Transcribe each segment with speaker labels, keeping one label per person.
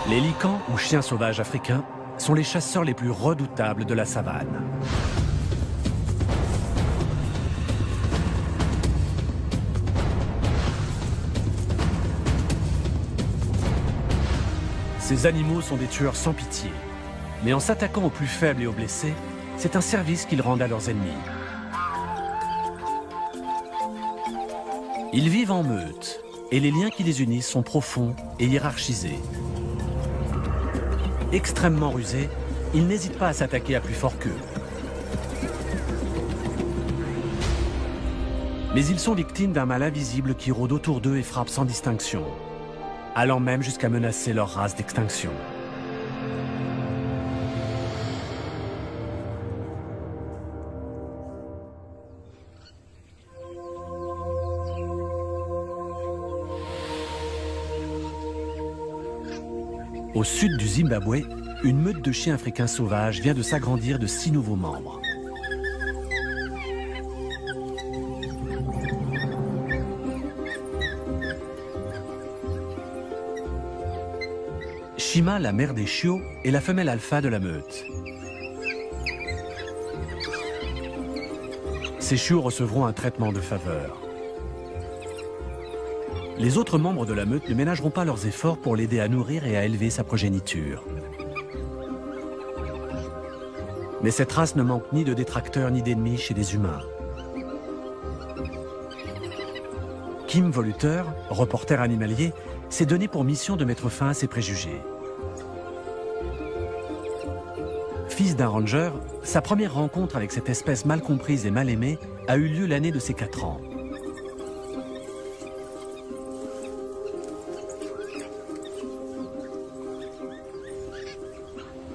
Speaker 1: Les licans, ou chiens sauvages africains, sont les chasseurs les plus redoutables de la savane. Ces animaux sont des tueurs sans pitié. Mais en s'attaquant aux plus faibles et aux blessés, c'est un service qu'ils rendent à leurs ennemis. Ils vivent en meute, et les liens qui les unissent sont profonds et hiérarchisés. Extrêmement rusés, ils n'hésitent pas à s'attaquer à plus fort qu'eux. Mais ils sont victimes d'un mal invisible qui rôde autour d'eux et frappe sans distinction, allant même jusqu'à menacer leur race d'extinction. Au sud du Zimbabwe, une meute de chiens africains sauvages vient de s'agrandir de 6 nouveaux membres. Shima, la mère des chiots, est la femelle alpha de la meute. Ces chiots recevront un traitement de faveur. Les autres membres de la meute ne ménageront pas leurs efforts pour l'aider à nourrir et à élever sa progéniture. Mais cette race ne manque ni de détracteurs ni d'ennemis chez les humains. Kim Voluter, reporter animalier, s'est donné pour mission de mettre fin à ces préjugés. Fils d'un ranger, sa première rencontre avec cette espèce mal comprise et mal aimée a eu lieu l'année de ses 4 ans.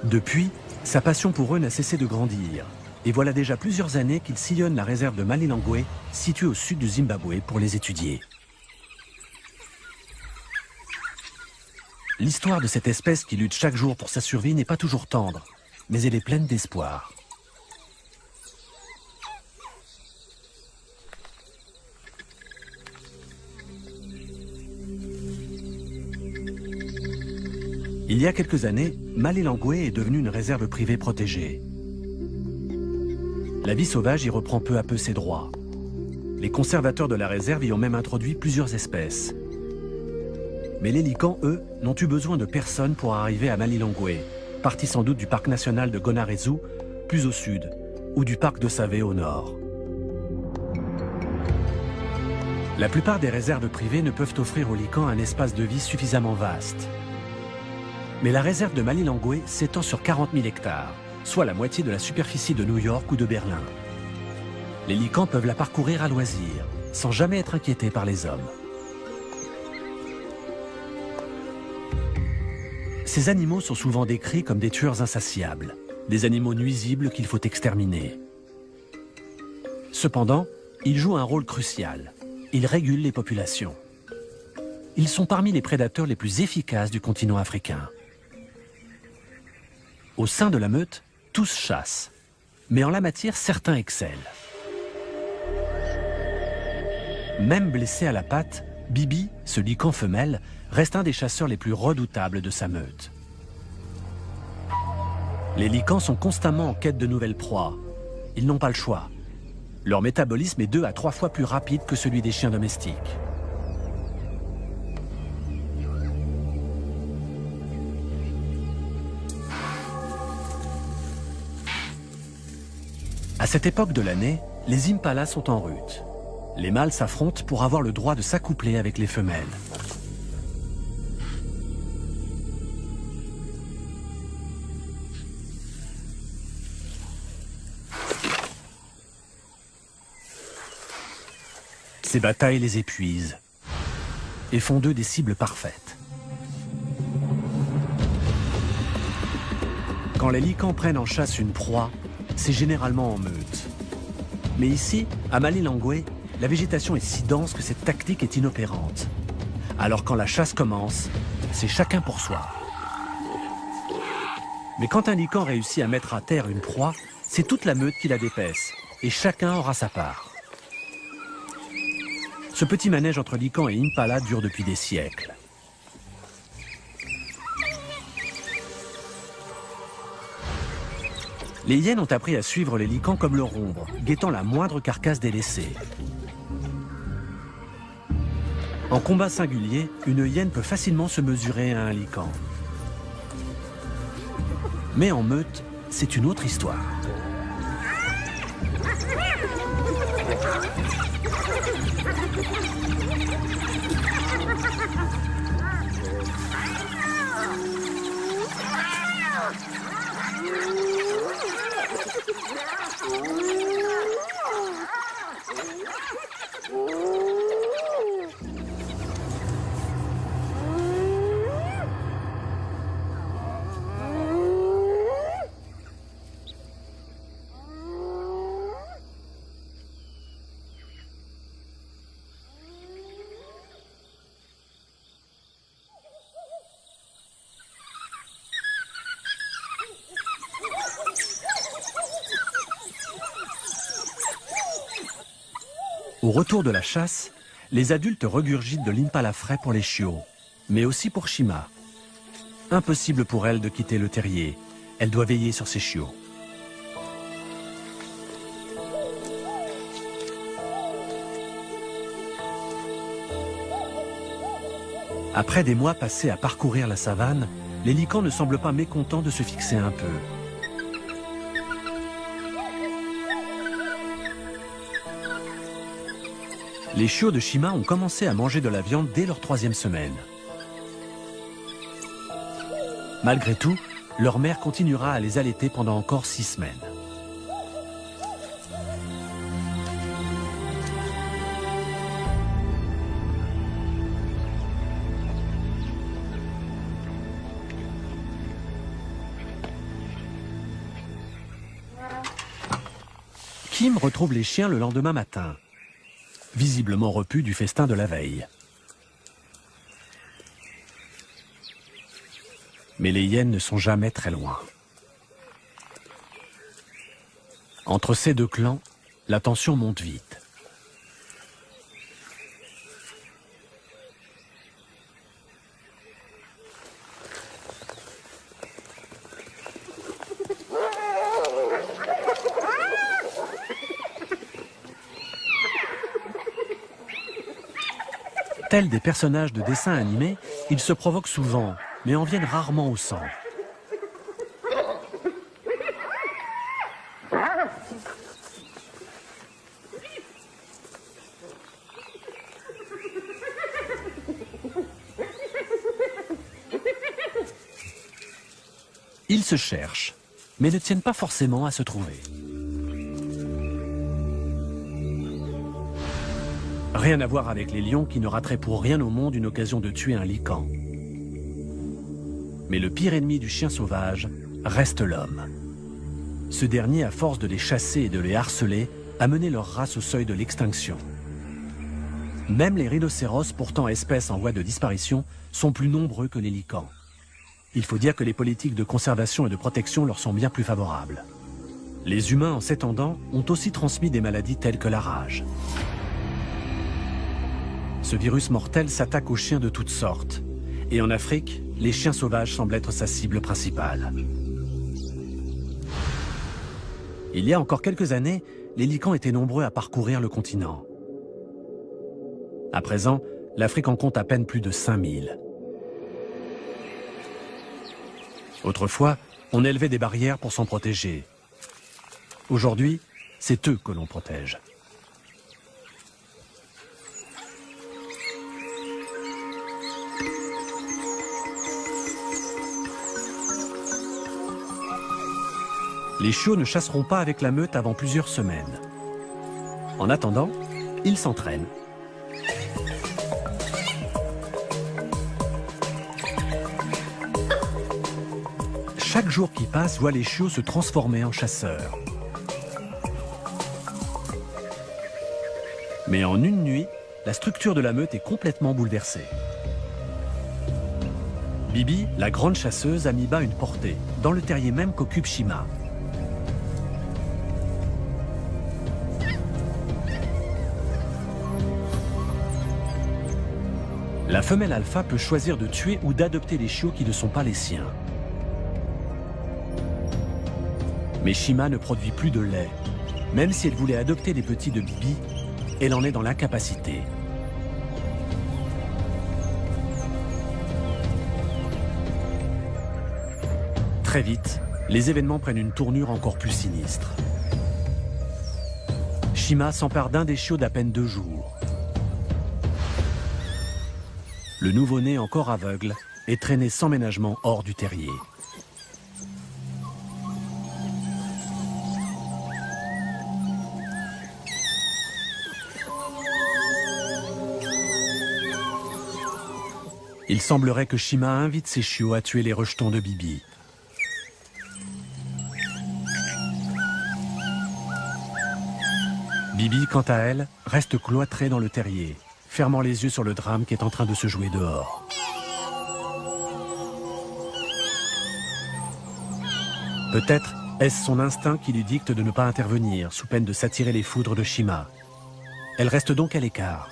Speaker 1: Depuis, sa passion pour eux n'a cessé de grandir. Et voilà déjà plusieurs années qu'il sillonne la réserve de Malilongwe, située au sud du Zimbabwe, pour les étudier. L'histoire de cette espèce qui lutte chaque jour pour sa survie n'est pas toujours tendre, mais elle est pleine d'espoir. Il y a quelques années, Malilongwe est devenue une réserve privée protégée. La vie sauvage y reprend peu à peu ses droits. Les conservateurs de la réserve y ont même introduit plusieurs espèces. Mais les licans, eux, n'ont eu besoin de personne pour arriver à Malilongwe, partie sans doute du parc national de Gonarezu, plus au sud, ou du parc de Save au nord. La plupart des réserves privées ne peuvent offrir aux licans un espace de vie suffisamment vaste. Mais la réserve de Malilongwe s'étend sur 40 000 hectares, soit la moitié de la superficie de New York ou de Berlin. Les licans peuvent la parcourir à loisir, sans jamais être inquiétés par les hommes. Ces animaux sont souvent décrits comme des tueurs insatiables, des animaux nuisibles qu'il faut exterminer. Cependant, ils jouent un rôle crucial. Ils régulent les populations. Ils sont parmi les prédateurs les plus efficaces du continent africain. Au sein de la meute, tous chassent. Mais en la matière, certains excellent. Même blessé à la patte, Bibi, ce lican femelle, reste un des chasseurs les plus redoutables de sa meute. Les licans sont constamment en quête de nouvelles proies. Ils n'ont pas le choix. Leur métabolisme est 2 à 3 fois plus rapide que celui des chiens domestiques. À cette époque de l'année, les impalas sont en rut. Les mâles s'affrontent pour avoir le droit de s'accoupler avec les femelles. Ces batailles les épuisent et font d'eux des cibles parfaites. Quand les licans prennent en chasse une proie, c'est généralement en meute. Mais ici, à Malilongwe, la végétation est si dense que cette tactique est inopérante. Alors quand la chasse commence, c'est chacun pour soi. Mais quand un lican réussit à mettre à terre une proie, c'est toute la meute qui la dépaisse, et chacun aura sa part. Ce petit manège entre licans et impala dure depuis des siècles. Les hyènes ont appris à suivre les licans comme leur ombre, guettant la moindre carcasse délaissée. En combat singulier, une hyène peut facilement se mesurer à un lican. Mais en meute, c'est une autre histoire. Au retour de la chasse, les adultes regurgitent de l'impala frais pour les chiots, mais aussi pour Shima. Impossible pour elle de quitter le terrier. Elle doit veiller sur ses chiots. Après des mois passés à parcourir la savane, les licans ne semblent pas mécontents de se fixer un peu. Les chiots de Shima ont commencé à manger de la viande dès leur 3e semaine. Malgré tout, leur mère continuera à les allaiter pendant encore 6 semaines. Kim retrouve les chiens le lendemain matin, visiblement repus du festin de la veille. Mais les hyènes ne sont jamais très loin. Entre ces deux clans, la tension monte vite. Tels des personnages de dessins animés, ils se provoquent souvent, mais en viennent rarement au sang. Ils se cherchent, mais ne tiennent pas forcément à se trouver. Rien à voir avec les lions qui ne rateraient pour rien au monde une occasion de tuer un lican. Mais le pire ennemi du chien sauvage reste l'homme. Ce dernier, à force de les chasser et de les harceler, a mené leur race au seuil de l'extinction. Même les rhinocéros, pourtant espèces en voie de disparition, sont plus nombreux que les licans. Il faut dire que les politiques de conservation et de protection leur sont bien plus favorables. Les humains, en s'étendant, ont aussi transmis des maladies telles que la rage. Ce virus mortel s'attaque aux chiens de toutes sortes. Et en Afrique, les chiens sauvages semblent être sa cible principale. Il y a encore quelques années, les licans étaient nombreux à parcourir le continent. À présent, l'Afrique en compte à peine plus de 5000. Autrefois, on élevait des barrières pour s'en protéger. Aujourd'hui, c'est eux que l'on protège. Les chiots ne chasseront pas avec la meute avant plusieurs semaines. En attendant, ils s'entraînent. Chaque jour qui passe voit les chiots se transformer en chasseurs. Mais en une nuit, la structure de la meute est complètement bouleversée. Bibi, la grande chasseuse, a mis bas une portée, dans le terrier même qu'occupe Shima. La femelle alpha peut choisir de tuer ou d'adopter les chiots qui ne sont pas les siens. Mais Shima ne produit plus de lait. Même si elle voulait adopter les petits de Bibi, elle en est dans l'incapacité. Très vite, les événements prennent une tournure encore plus sinistre. Shima s'empare d'un des chiots d'à peine 2 jours. Le nouveau-né, encore aveugle, est traîné sans ménagement hors du terrier. Il semblerait que Shima invite ses chiots à tuer les rejetons de Bibi. Bibi, quant à elle, reste cloîtrée dans le terrier, fermant les yeux sur le drame qui est en train de se jouer dehors. Peut-être est-ce son instinct qui lui dicte de ne pas intervenir, sous peine de s'attirer les foudres de Shima. Elle reste donc à l'écart.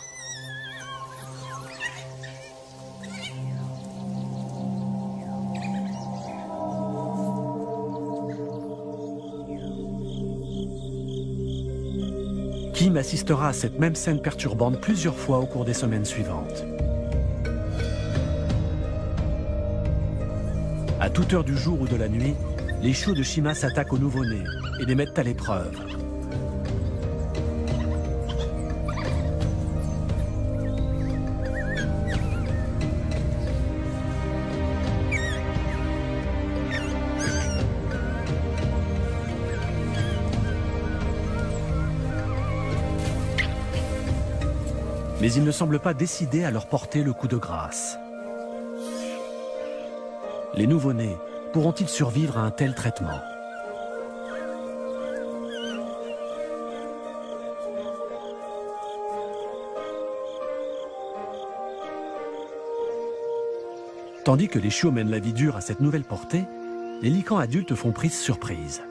Speaker 1: Kim assistera à cette même scène perturbante plusieurs fois au cours des semaines suivantes. À toute heure du jour ou de la nuit, les chiots de Shima s'attaquent aux nouveau-nés et les mettent à l'épreuve. Mais ils ne semblent pas décidés à leur porter le coup de grâce. Les nouveau-nés pourront-ils survivre à un tel traitement? Tandis que les chiots mènent la vie dure à cette nouvelle portée, les licans adultes font prise surprise.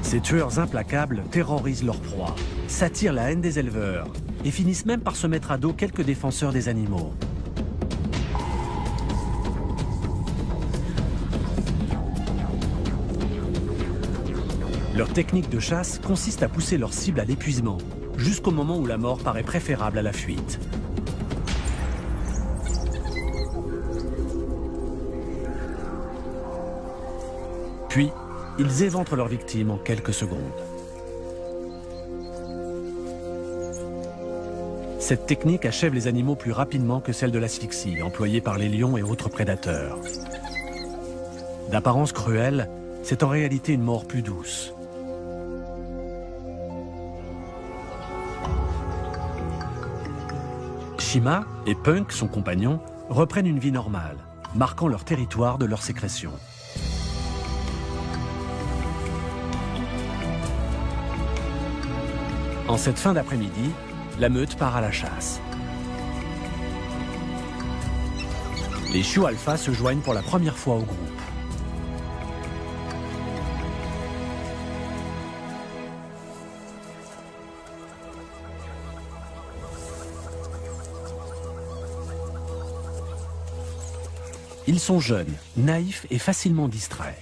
Speaker 1: Ces tueurs implacables terrorisent leur proie, s'attirent la haine des éleveurs et finissent même par se mettre à dos quelques défenseurs des animaux. Leur technique de chasse consiste à pousser leur cible à l'épuisement, jusqu'au moment où la mort paraît préférable à la fuite. Puis, ils éventrent leurs victimes en quelques secondes. Cette technique achève les animaux plus rapidement que celle de l'asphyxie, employée par les lions et autres prédateurs. D'apparence cruelle, c'est en réalité une mort plus douce. Shima et Punk, son compagnon, reprennent une vie normale, marquant leur territoire de leur sécrétion. En cette fin d'après-midi, la meute part à la chasse. Les chiots alpha se joignent pour la première fois au groupe. Ils sont jeunes, naïfs et facilement distraits.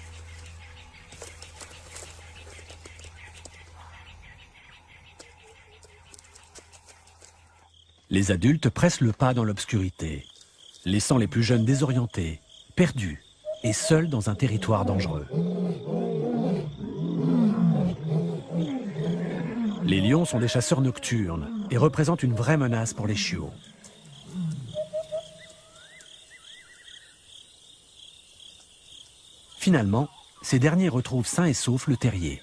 Speaker 1: Les adultes pressent le pas dans l'obscurité, laissant les plus jeunes désorientés, perdus et seuls dans un territoire dangereux. Les lions sont des chasseurs nocturnes et représentent une vraie menace pour les chiots. Finalement, ces derniers retrouvent sains et saufs le terrier.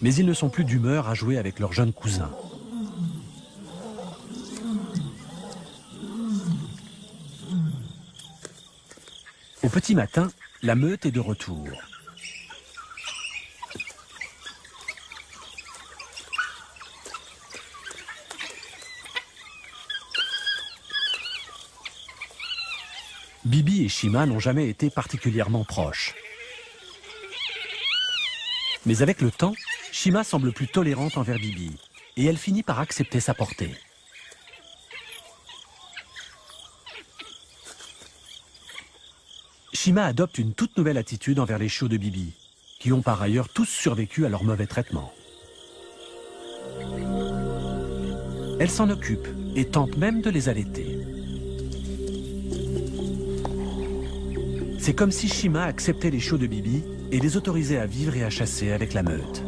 Speaker 1: Mais ils ne sont plus d'humeur à jouer avec leurs jeunes cousins. Au petit matin, la meute est de retour. Bibi et Shima n'ont jamais été particulièrement proches. Mais avec le temps, Shima semble plus tolérante envers Bibi, et elle finit par accepter sa portée. Shima adopte une toute nouvelle attitude envers les chiots de Bibi, qui ont par ailleurs tous survécu à leur mauvais traitement. Elle s'en occupe et tente même de les allaiter. C'est comme si Shima acceptait les chiots de Bibi et les autorisait à vivre et à chasser avec la meute.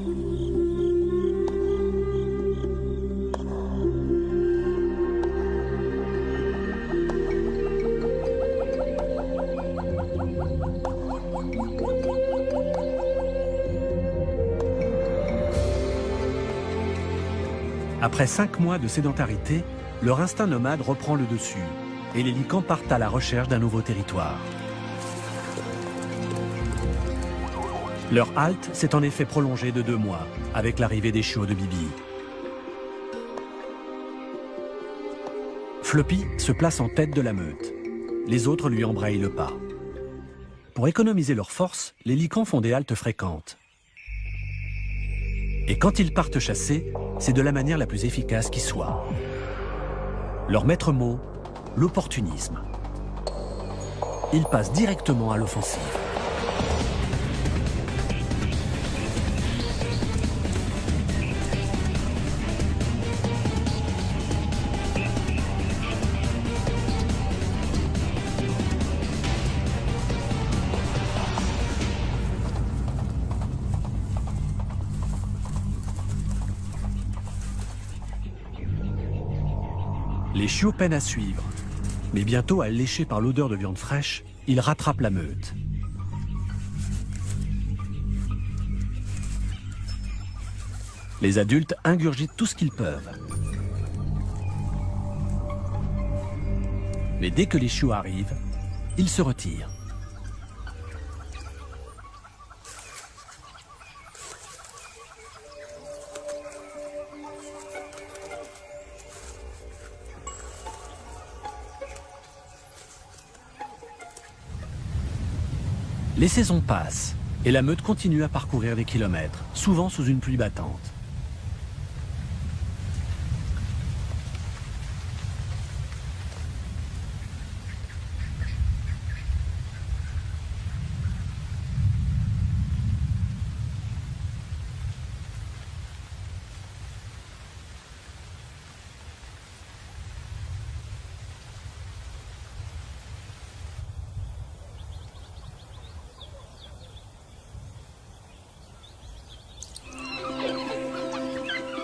Speaker 1: Après 5 mois de sédentarité, leur instinct nomade reprend le dessus et les licans partent à la recherche d'un nouveau territoire. Leur halte s'est en effet prolongée de 2 mois avec l'arrivée des chiots de Bibi. Floppy se place en tête de la meute. Les autres lui embrayent le pas. Pour économiser leurs forces, les licans font des haltes fréquentes. Et quand ils partent chasser, c'est de la manière la plus efficace qui soit. Leur maître mot, l'opportunisme. Ils passent directement à l'offensive. Les chiots peinent à suivre, mais bientôt, alléchés par l'odeur de viande fraîche, ils rattrapent la meute. Les adultes ingurgitent tout ce qu'ils peuvent. Mais dès que les chiots arrivent, ils se retirent. Les saisons passent et la meute continue à parcourir des kilomètres, souvent sous une pluie battante.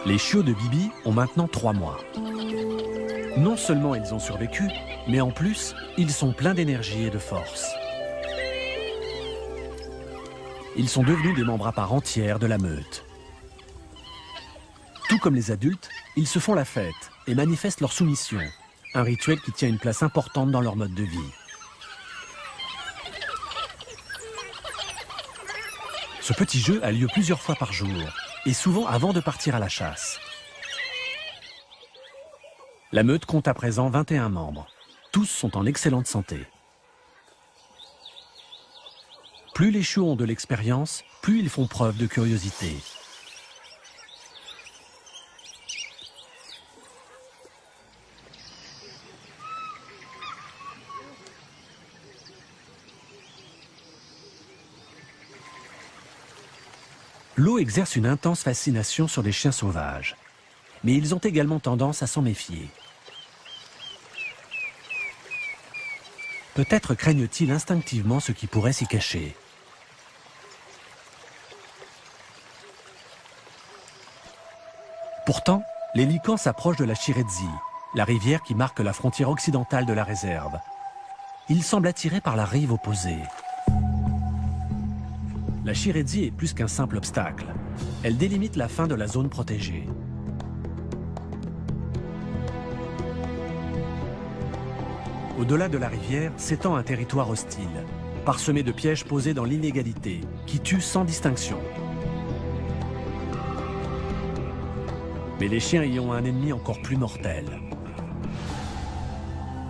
Speaker 1: Les chiots de Bibi ont maintenant 3 mois. Non seulement ils ont survécu, mais en plus, ils sont pleins d'énergie et de force. Ils sont devenus des membres à part entière de la meute. Tout comme les adultes, ils se font la fête et manifestent leur soumission, un rituel qui tient une place importante dans leur mode de vie. Ce petit jeu a lieu plusieurs fois par jour, et souvent avant de partir à la chasse. La meute compte à présent 21 membres. Tous sont en excellente santé. Plus les chiots ont de l'expérience, plus ils font preuve de curiosité. L'eau exerce une intense fascination sur les chiens sauvages, mais ils ont également tendance à s'en méfier. Peut-être craignent-ils instinctivement ce qui pourrait s'y cacher. Pourtant, les licans s'approchent de la Chiredzi, la rivière qui marque la frontière occidentale de la réserve. Il semble attiré par la rive opposée. La Chiredzi est plus qu'un simple obstacle. Elle délimite la fin de la zone protégée. Au-delà de la rivière s'étend un territoire hostile, parsemé de pièges posés dans l'inégalité, qui tuent sans distinction. Mais les chiens y ont un ennemi encore plus mortel.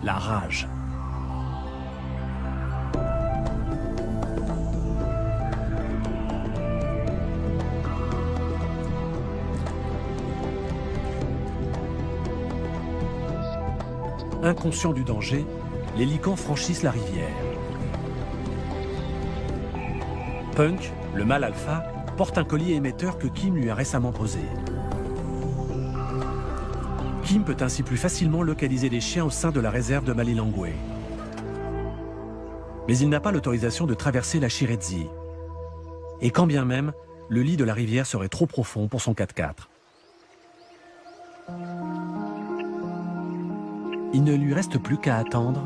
Speaker 1: La rage. Inconscients du danger, les licans franchissent la rivière. Punk, le mâle alpha, porte un collier émetteur que Kim lui a récemment posé. Kim peut ainsi plus facilement localiser les chiens au sein de la réserve de Malilongwe. Mais il n'a pas l'autorisation de traverser la Chiredzi. Et quand bien même, le lit de la rivière serait trop profond pour son 4x4. Il ne lui reste plus qu'à attendre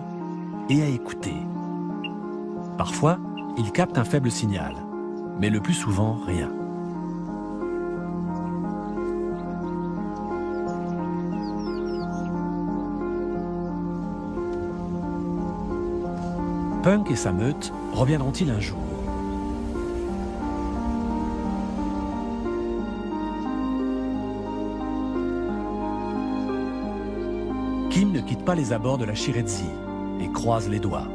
Speaker 1: et à écouter. Parfois, il capte un faible signal, mais le plus souvent, rien. Punk et sa meute reviendront-ils un jour? Kim ne quitte pas les abords de la Chiredzi et croise les doigts.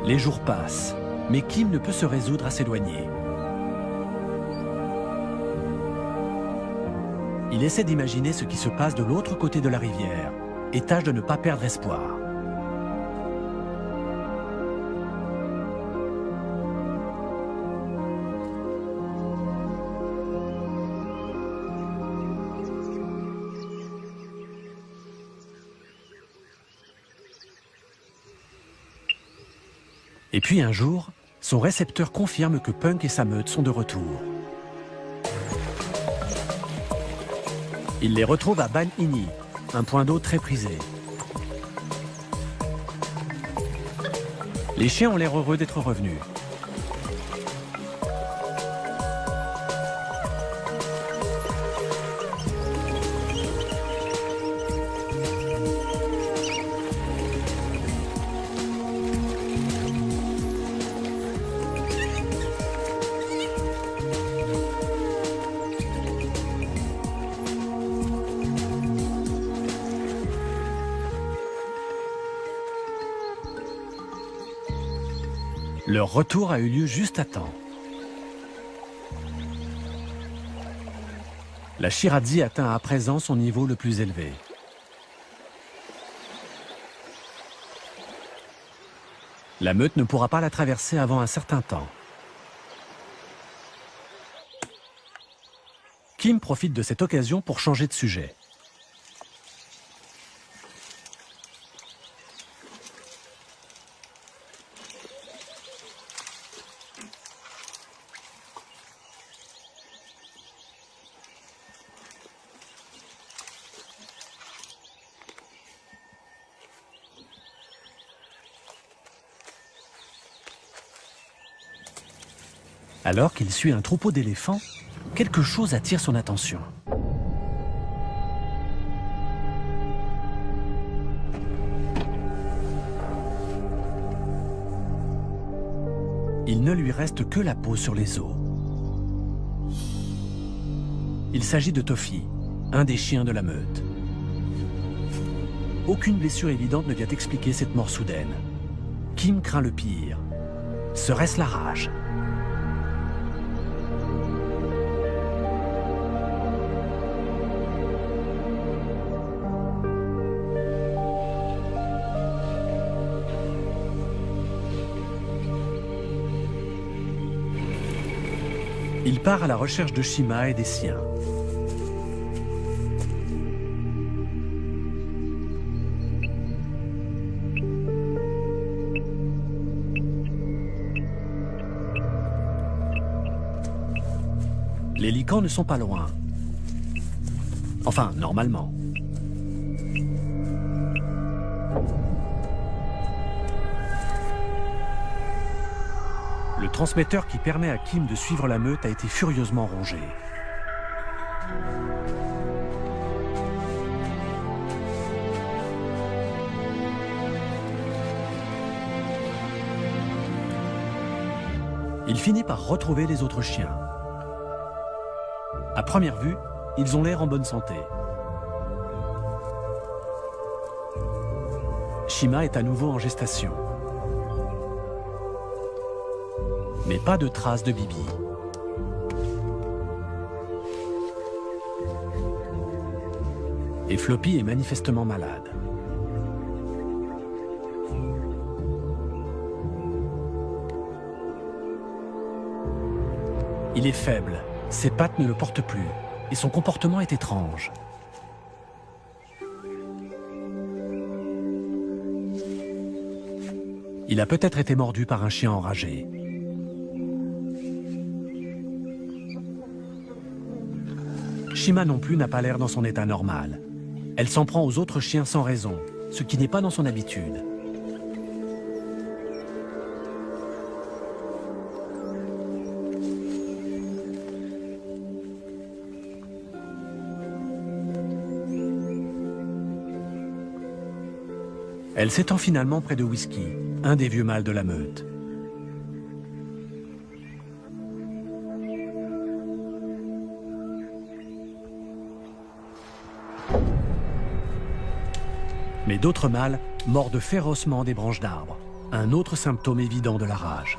Speaker 1: Les jours passent, mais Kim ne peut se résoudre à s'éloigner. Il essaie d'imaginer ce qui se passe de l'autre côté de la rivière et tâche de ne pas perdre espoir. Et puis un jour, son récepteur confirme que Punk et sa meute sont de retour. Il les retrouve à Ban Ini, un point d'eau très prisé. Les chiens ont l'air heureux d'être revenus. Leur retour a eu lieu juste à temps. La Chiredzi atteint à présent son niveau le plus élevé. La meute ne pourra pas la traverser avant un certain temps. Kim profite de cette occasion pour changer de sujet. Alors qu'il suit un troupeau d'éléphants, quelque chose attire son attention. Il ne lui reste que la peau sur les os. Il s'agit de Tofi, un des chiens de la meute. Aucune blessure évidente ne vient expliquer cette mort soudaine. Kim craint le pire. Serait-ce la rage ? Il part à la recherche de Shima et des siens. Les licans ne sont pas loin. Enfin, normalement. Le transmetteur qui permet à Kim de suivre la meute a été furieusement rongé. Il finit par retrouver les autres chiens. À première vue, ils ont l'air en bonne santé. Shima est à nouveau en gestation. Mais pas de traces de Bibi. Et Floppy est manifestement malade. Il est faible, ses pattes ne le portent plus, et son comportement est étrange. Il a peut-être été mordu par un chien enragé. Shima non plus n'a pas l'air dans son état normal. Elle s'en prend aux autres chiens sans raison, ce qui n'est pas dans son habitude. Elle s'étend finalement près de Whisky, un des vieux mâles de la meute. Mais d'autres mâles mordent férocement des branches d'arbres, un autre symptôme évident de la rage.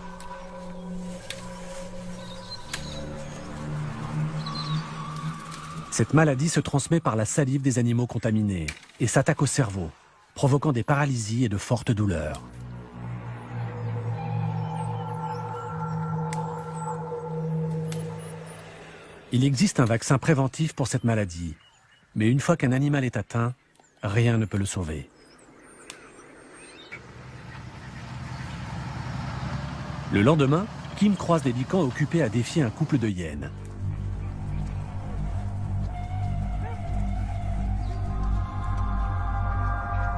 Speaker 1: Cette maladie se transmet par la salive des animaux contaminés et s'attaque au cerveau, provoquant des paralysies et de fortes douleurs. Il existe un vaccin préventif pour cette maladie, mais une fois qu'un animal est atteint, rien ne peut le sauver. Le lendemain, Kim croise des licans occupés à défier un couple de hyènes.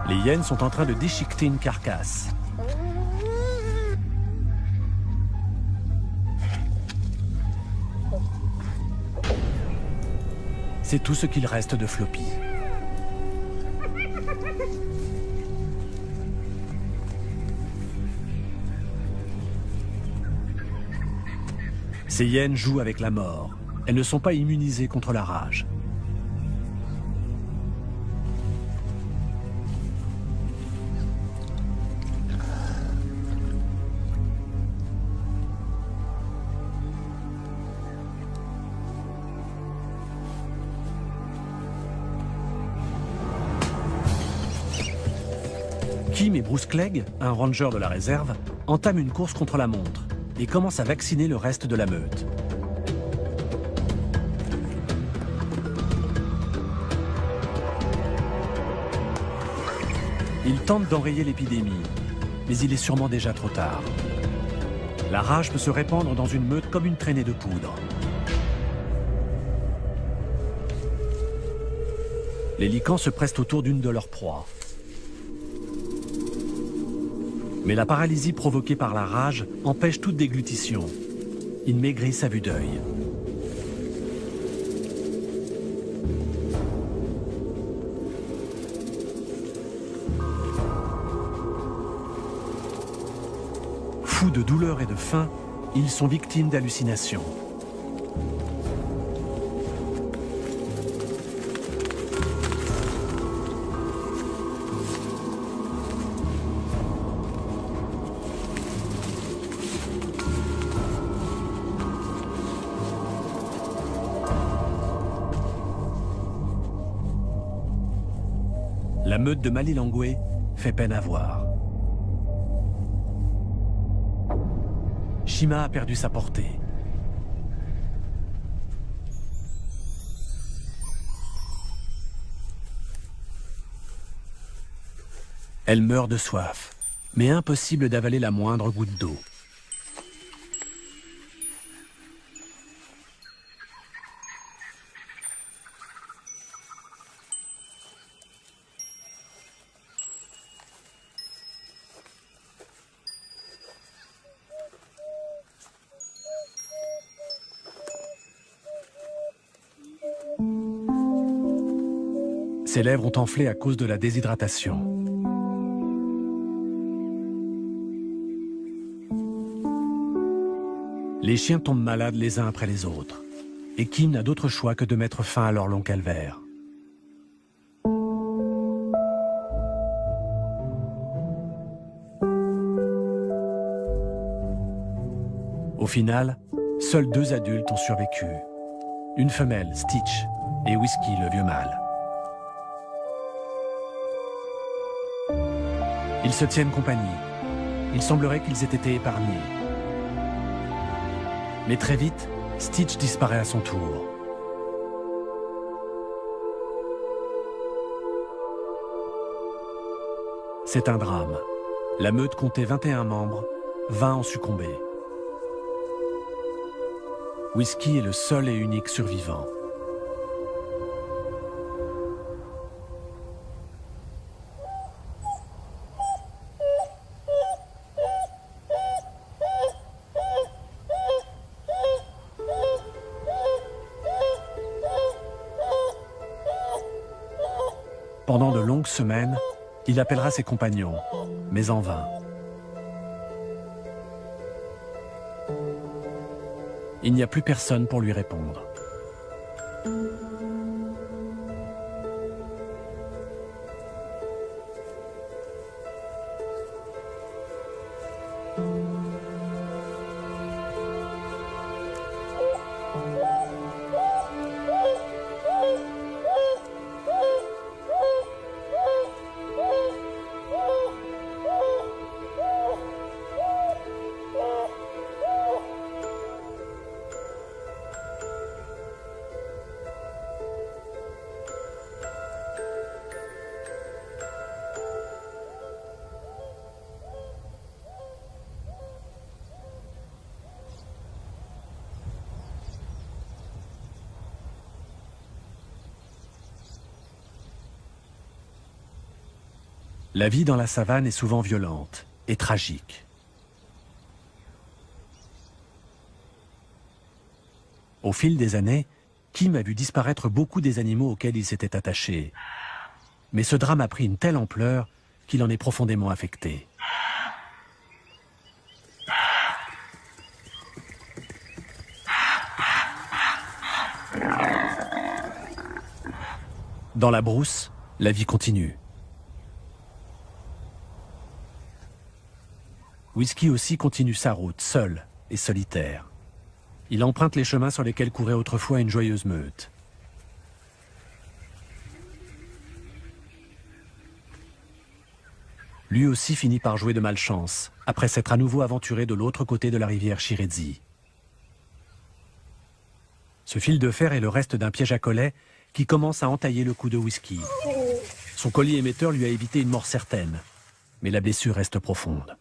Speaker 1: Les hyènes sont en train de déchiqueter une carcasse. C'est tout ce qu'il reste de Floppy. Ces hyènes jouent avec la mort. Elles ne sont pas immunisées contre la rage. Kim et Bruce Clegg, un ranger de la réserve, entament une course contre la montre et commencent à vacciner le reste de la meute. Ils tentent d'enrayer l'épidémie, mais il est sûrement déjà trop tard. La rage peut se répandre dans une meute comme une traînée de poudre. Les licans se pressent autour d'une de leurs proies. Mais la paralysie provoquée par la rage empêche toute déglutition. Ils maigrissent à vue d'œil. Fous de douleur et de faim, ils sont victimes d'hallucinations. La meute de Malilangwe fait peine à voir. Shima a perdu sa portée. Elle meurt de soif, mais impossible d'avaler la moindre goutte d'eau. Ses lèvres ont enflé à cause de la déshydratation. Les chiens tombent malades les uns après les autres. Et Kim n'a d'autre choix que de mettre fin à leur long calvaire. Au final, seuls 2 adultes ont survécu. Une femelle, Stitch, et Whisky, le vieux mâle. Ils se tiennent compagnie. Il semblerait qu'ils aient été épargnés. Mais très vite, Stitch disparaît à son tour. C'est un drame. La meute comptait 21 membres, 20 ont succombé. Whisky est le seul et unique survivant. Pendant de longues semaines, il appellera ses compagnons, mais en vain. Il n'y a plus personne pour lui répondre. La vie dans la savane est souvent violente et tragique. Au fil des années, Kim a vu disparaître beaucoup des animaux auxquels il s'était attaché. Mais ce drame a pris une telle ampleur qu'il en est profondément affecté. Dans la brousse, la vie continue. Whisky aussi continue sa route, seul et solitaire. Il emprunte les chemins sur lesquels courait autrefois une joyeuse meute. Lui aussi finit par jouer de malchance, après s'être à nouveau aventuré de l'autre côté de la rivière Shiredzi. Ce fil de fer est le reste d'un piège à collet qui commence à entailler le cou de Whisky. Son collier émetteur lui a évité une mort certaine, mais la blessure reste profonde.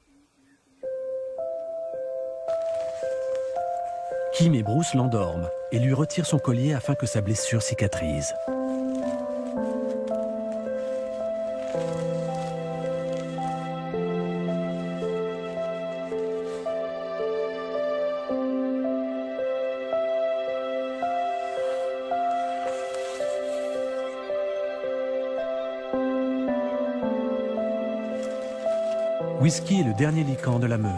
Speaker 1: Kim et Bruce l'endorment et lui retirent son collier afin que sa blessure cicatrise. Whisky est le dernier lycan de la meute.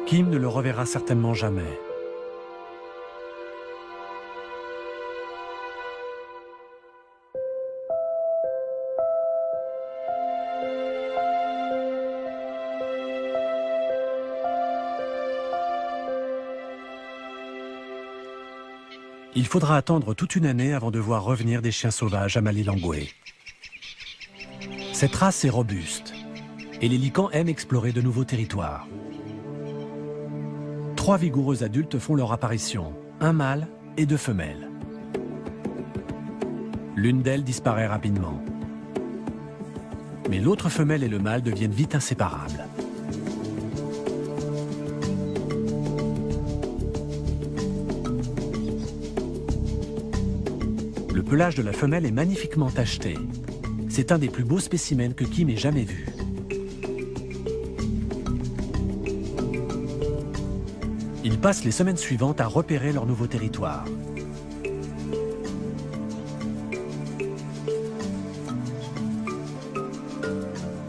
Speaker 1: Kim ne le reverra certainement jamais. Il faudra attendre toute une année avant de voir revenir des chiens sauvages à Malilongwe. Cette race est robuste et les lycans aiment explorer de nouveaux territoires. 3 vigoureux adultes font leur apparition, un mâle et 2 femelles. L'une d'elles disparaît rapidement. Mais l'autre femelle et le mâle deviennent vite inséparables. Le pelage de la femelle est magnifiquement tacheté. C'est un des plus beaux spécimens que Kim ait jamais vu. Ils passent les semaines suivantes à repérer leur nouveau territoire.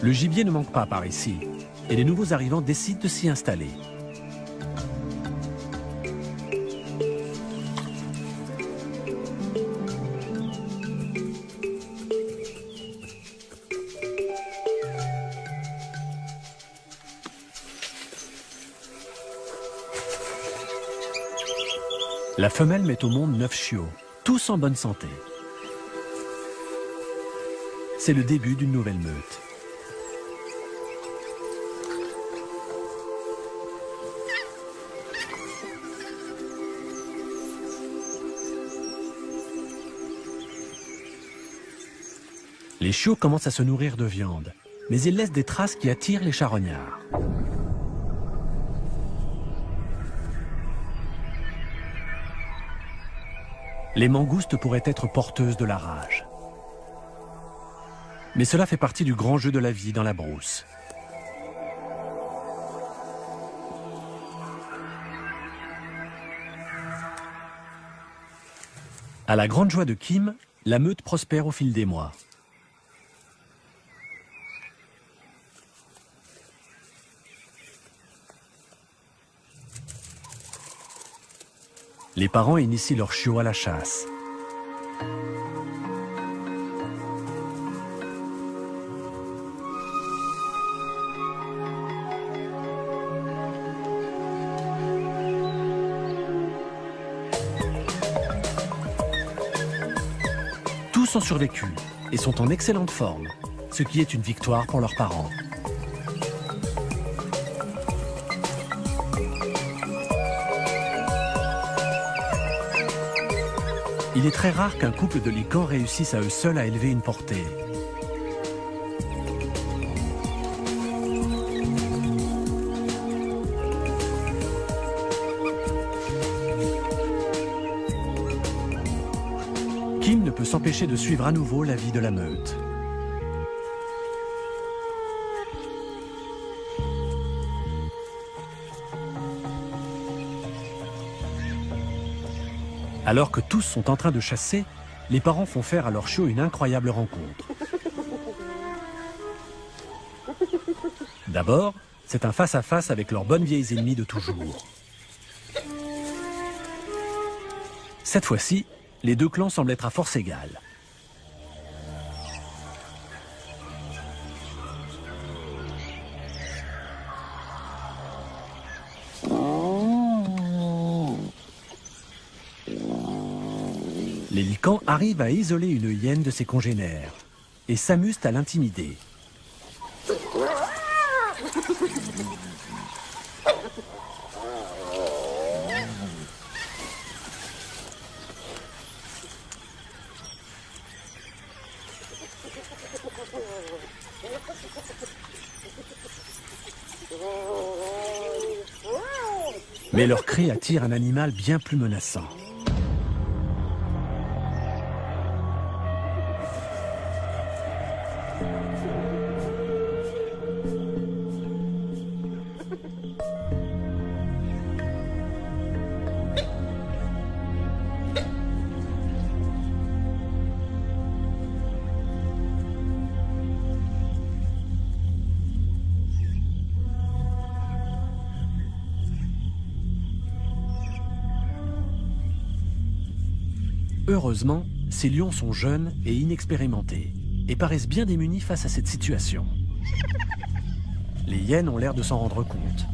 Speaker 1: Le gibier ne manque pas par ici, et les nouveaux arrivants décident de s'y installer. La femelle met au monde 9 chiots, tous en bonne santé. C'est le début d'une nouvelle meute. Les chiots commencent à se nourrir de viande, mais ils laissent des traces qui attirent les charognards. Les mangoustes pourraient être porteuses de la rage. Mais cela fait partie du grand jeu de la vie dans la brousse. À la grande joie de Kim, la meute prospère au fil des mois. Les parents initient leurs chiots à la chasse. Tous ont survécu et sont en excellente forme, ce qui est une victoire pour leurs parents. Il est très rare qu'un couple de licans réussisse à eux seuls à élever une portée. Kim ne peut s'empêcher de suivre à nouveau la vie de la meute. Alors que tous sont en train de chasser, les parents font faire à leurs chiots une incroyable rencontre. D'abord, c'est un face-à-face avec leurs bonnes vieilles ennemies de toujours. Cette fois-ci, les deux clans semblent être à force égale. Les licans arrivent à isoler une hyène de ses congénères et s'amusent à l'intimider. Mais leur cri attire un animal bien plus menaçant. Heureusement, ces lions sont jeunes et inexpérimentés et paraissent bien démunis face à cette situation. Les hyènes ont l'air de s'en rendre compte.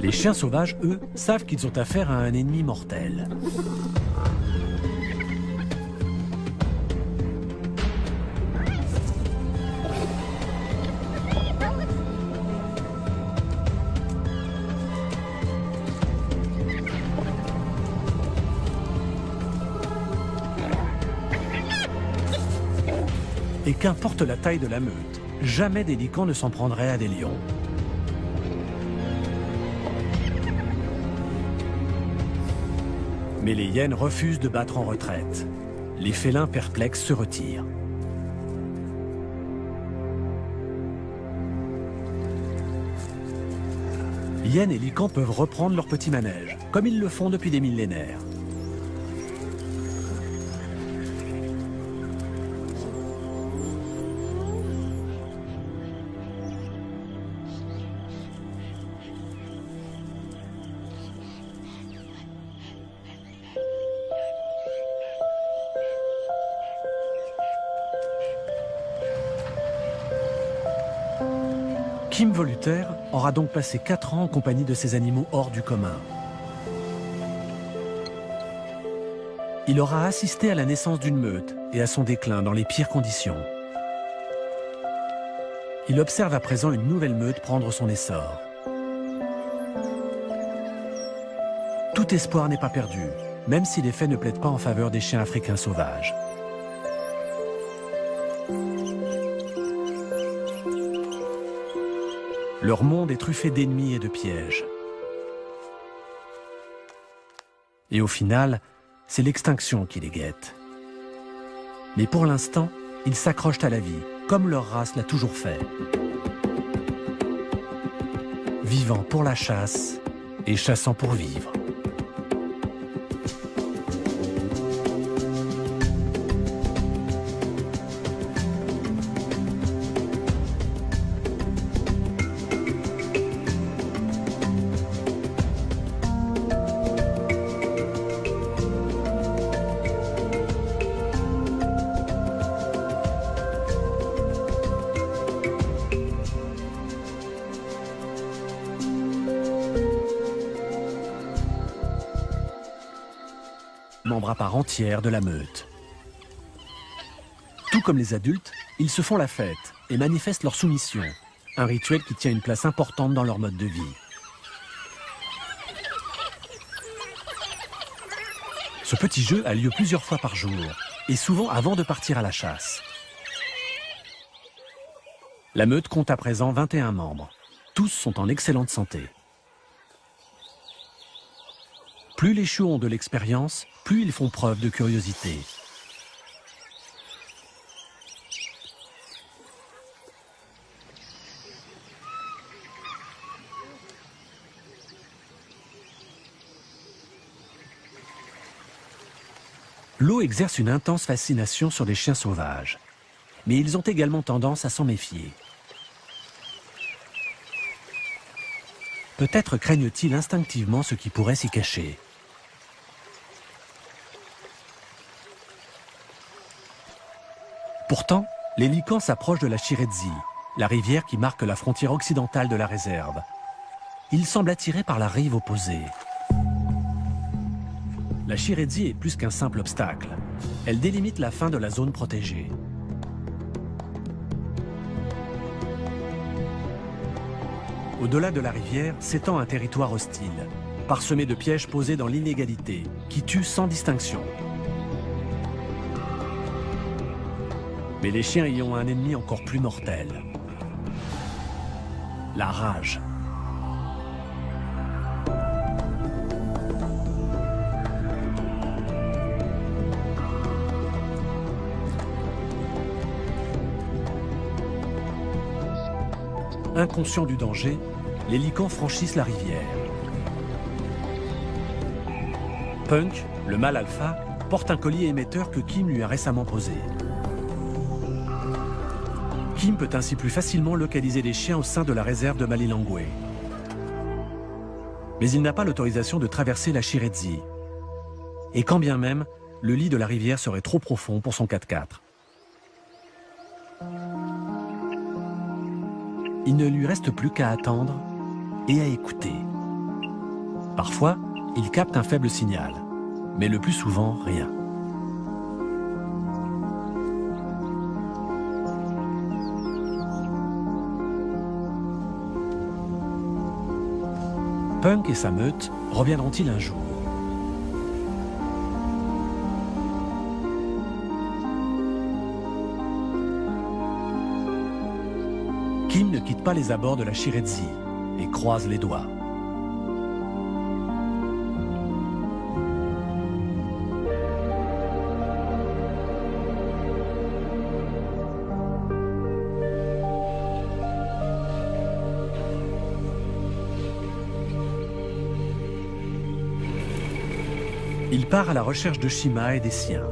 Speaker 1: Les chiens sauvages, eux, savent qu'ils ont affaire à un ennemi mortel. Et qu'importe la taille de la meute, jamais des licans ne s'en prendraient à des lions. Mais les hyènes refusent de battre en retraite. Les félins perplexes se retirent. Hyènes et licans peuvent reprendre leur petit manège, comme ils le font depuis des millénaires. Kim Voluter aura donc passé 4 ans en compagnie de ces animaux hors du commun. Il aura assisté à la naissance d'une meute et à son déclin dans les pires conditions. Il observe à présent une nouvelle meute prendre son essor. Tout espoir n'est pas perdu, même si les faits ne plaident pas en faveur des chiens africains sauvages. Leur monde est truffé d'ennemis et de pièges. Et au final, c'est l'extinction qui les guette. Mais pour l'instant, ils s'accrochent à la vie, comme leur race l'a toujours fait. Vivant pour la chasse et chassant pour vivre. Membre à part entière de la meute. Tout comme les adultes, ils se font la fête et manifestent leur soumission, un rituel qui tient une place importante dans leur mode de vie. Ce petit jeu a lieu plusieurs fois par jour, et souvent avant de partir à la chasse. La meute compte à présent 21 membres. Tous sont en excellente santé. Plus les chiots ont de l'expérience, plus ils font preuve de curiosité. L'eau exerce une intense fascination sur les chiens sauvages, mais ils ont également tendance à s'en méfier. Peut-être craignent-ils instinctivement ce qui pourrait s'y cacher. Pourtant, les licans s'approchent de la Chiredzi, la rivière qui marque la frontière occidentale de la réserve. Ils semblent attirés par la rive opposée. La Chiredzi est plus qu'un simple obstacle. Elle délimite la fin de la zone protégée. Au-delà de la rivière s'étend un territoire hostile, parsemé de pièges posés dans l'inégalité, qui tuent sans distinction. Mais les chiens y ont un ennemi encore plus mortel. La rage. Inconscients du danger, les licans franchissent la rivière. Punk, le mâle alpha, porte un collier émetteur que Kim lui a récemment posé. Kim peut ainsi plus facilement localiser les chiens au sein de la réserve de Malilongwe. Mais il n'a pas l'autorisation de traverser la Chiredzi. Et quand bien même, le lit de la rivière serait trop profond pour son 4x4. Il ne lui reste plus qu'à attendre et à écouter. Parfois, il capte un faible signal, mais le plus souvent, rien. Punk et sa meute reviendront-ils un jour? Kim ne quitte pas les abords de la Shiredzi et croise les doigts. Il part à la recherche de Shima et des siens.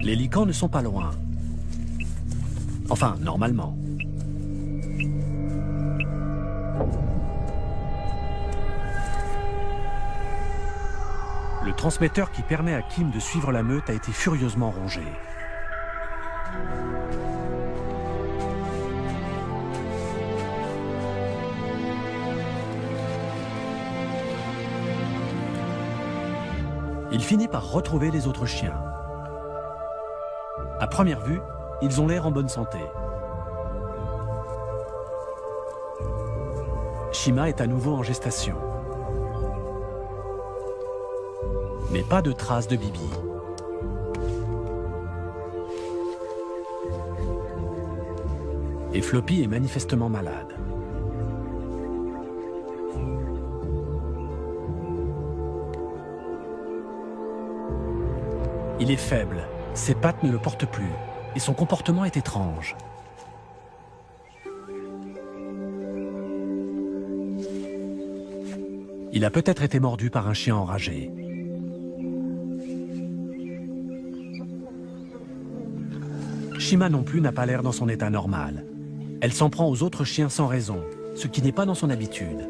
Speaker 1: Les Lycans ne sont pas loin. Enfin, normalement. Le transmetteur qui permet à Kim de suivre la meute a été furieusement rongé. Il finit par retrouver les autres chiens. À première vue, ils ont l'air en bonne santé. Shima est à nouveau en gestation. Mais pas de traces de Bibi. Et Floppy est manifestement malade. Il est faible, ses pattes ne le portent plus, et son comportement est étrange. Il a peut-être été mordu par un chien enragé. Shima non plus n'a pas l'air dans son état normal. Elle s'en prend aux autres chiens sans raison, ce qui n'est pas dans son habitude.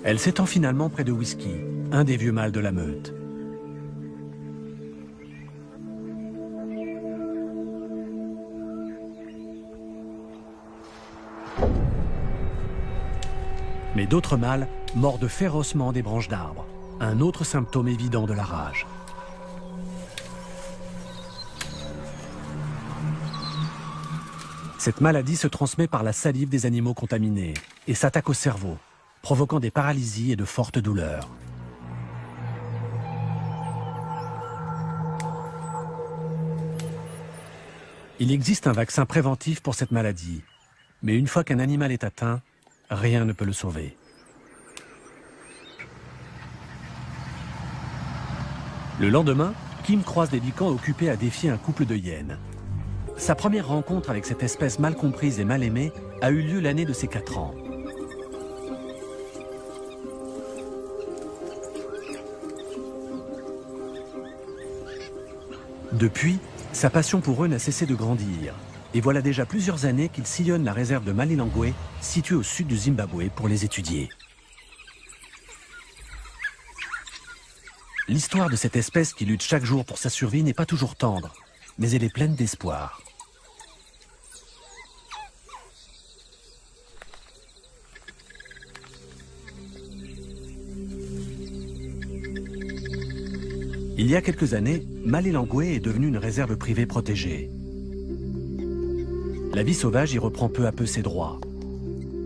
Speaker 1: Elle s'étend finalement près de Whisky, un des vieux mâles de la meute. Mais d'autres mâles mordent férocement des branches d'arbres, un autre symptôme évident de la rage. Cette maladie se transmet par la salive des animaux contaminés et s'attaque au cerveau, provoquant des paralysies et de fortes douleurs. Il existe un vaccin préventif pour cette maladie, mais une fois qu'un animal est atteint, rien ne peut le sauver. Le lendemain, Kim croise des Lycans occupés à défier un couple de hyènes. Sa première rencontre avec cette espèce mal comprise et mal aimée a eu lieu l'année de ses 4 ans. Depuis, sa passion pour eux n'a cessé de grandir. Et voilà déjà plusieurs années qu'il sillonne la réserve de Malilongwe, située au sud du Zimbabwe, pour les étudier. L'histoire de cette espèce qui lutte chaque jour pour sa survie n'est pas toujours tendre, mais elle est pleine d'espoir. Il y a quelques années, Malilongwe est devenue une réserve privée protégée. La vie sauvage y reprend peu à peu ses droits.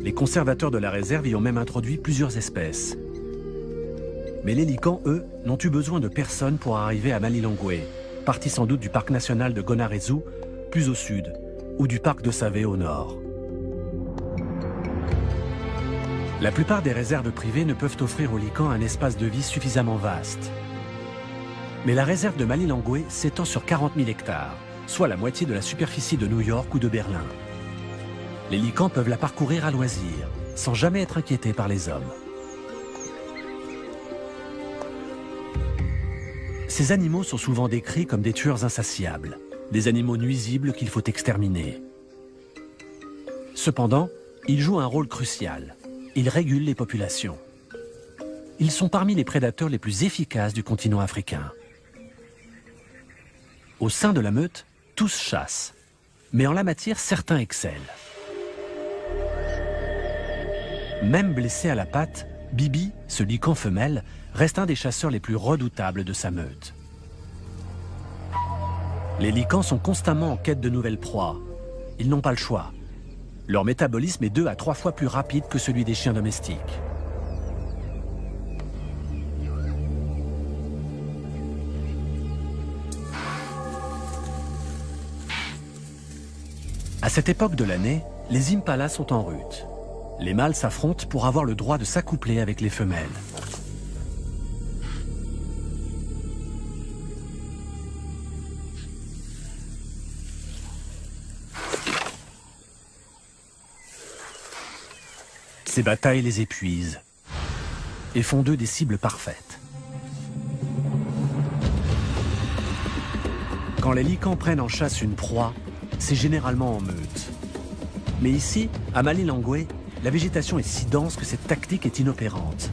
Speaker 1: Les conservateurs de la réserve y ont même introduit plusieurs espèces. Mais les Lycans, eux, n'ont eu besoin de personne pour arriver à Malilongwe, partie sans doute du parc national de Gonarezu, plus au sud, ou du parc de Save au nord. La plupart des réserves privées ne peuvent offrir aux Lycans un espace de vie suffisamment vaste. Mais la réserve de Malilongwe s'étend sur 40 000 hectares, soit la moitié de la superficie de New York ou de Berlin. Les Lycans peuvent la parcourir à loisir, sans jamais être inquiétés par les hommes. Ces animaux sont souvent décrits comme des tueurs insatiables, des animaux nuisibles qu'il faut exterminer. Cependant, ils jouent un rôle crucial. Ils régulent les populations. Ils sont parmi les prédateurs les plus efficaces du continent africain. Au sein de la meute, tous chassent, mais en la matière, certains excellent. Même blessés à la patte, Bibi, ce lycan femelle, reste un des chasseurs les plus redoutables de sa meute. Les lycans sont constamment en quête de nouvelles proies. Ils n'ont pas le choix. Leur métabolisme est 2 à 3 fois plus rapide que celui des chiens domestiques. À cette époque de l'année, les impalas sont en rut. Les mâles s'affrontent pour avoir le droit de s'accoupler avec les femelles. Ces batailles les épuisent et font d'eux des cibles parfaites. Quand les lycans prennent en chasse une proie, c'est généralement en meute. Mais ici, à Malilongwe, la végétation est si dense que cette tactique est inopérante.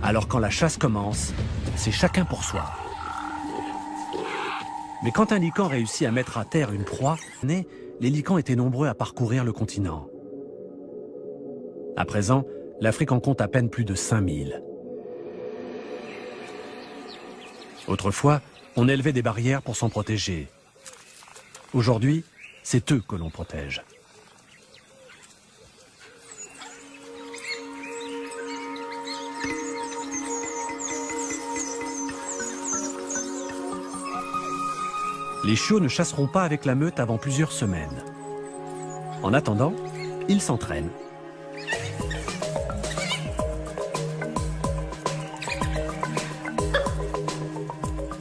Speaker 1: Alors quand la chasse commence, c'est chacun pour soi. Mais quand un lycan réussit à mettre à terre une proie, les lycans étaient nombreux à parcourir le continent. À présent, l'Afrique en compte à peine plus de 5000. Autrefois, on élevait des barrières pour s'en protéger. Aujourd'hui, c'est eux que l'on protège. Les chiots ne chasseront pas avec la meute avant plusieurs semaines. En attendant, ils s'entraînent.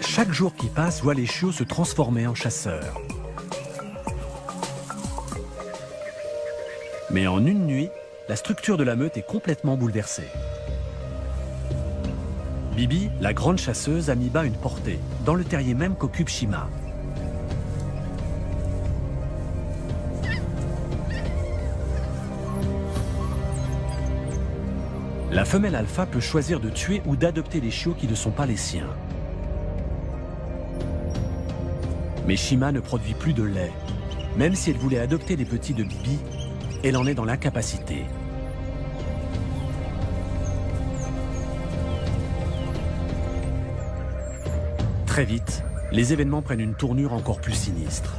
Speaker 1: Chaque jour qui passe voit les chiots se transformer en chasseurs. Mais en une nuit, la structure de la meute est complètement bouleversée. Bibi, la grande chasseuse, a mis bas une portée, dans le terrier même qu'occupe Shima. La femelle alpha peut choisir de tuer ou d'adopter les chiots qui ne sont pas les siens. Mais Shima ne produit plus de lait. Même si elle voulait adopter les petits de Bibi, elle en est dans l'incapacité. Très vite, les événements prennent une tournure encore plus sinistre.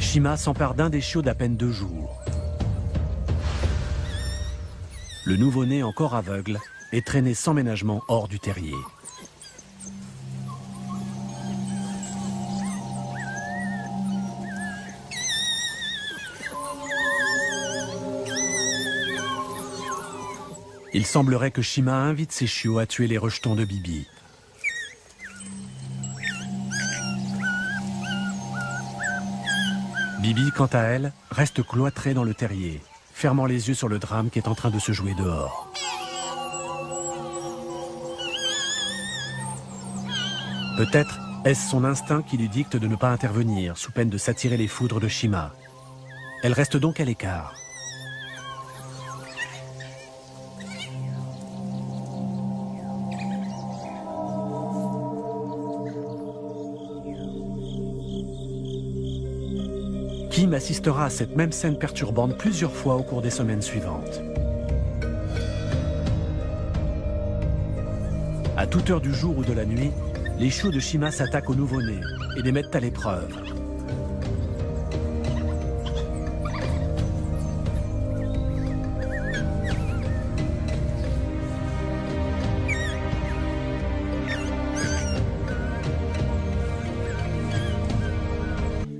Speaker 1: Shima s'empare d'un des chiots d'à peine 2 jours. Le nouveau-né, encore aveugle, est traîné sans ménagement hors du terrier. Il semblerait que Shima invite ses chiots à tuer les rejetons de Bibi. Bibi, quant à elle, reste cloîtrée dans le terrier, fermant les yeux sur le drame qui est en train de se jouer dehors. Peut-être est-ce son instinct qui lui dicte de ne pas intervenir, sous peine de s'attirer les foudres de Shima. Elle reste donc à l'écart. Kim assistera à cette même scène perturbante plusieurs fois au cours des semaines suivantes. À toute heure du jour ou de la nuit, les chiots de Shima s'attaquent aux nouveau-nés et les mettent à l'épreuve.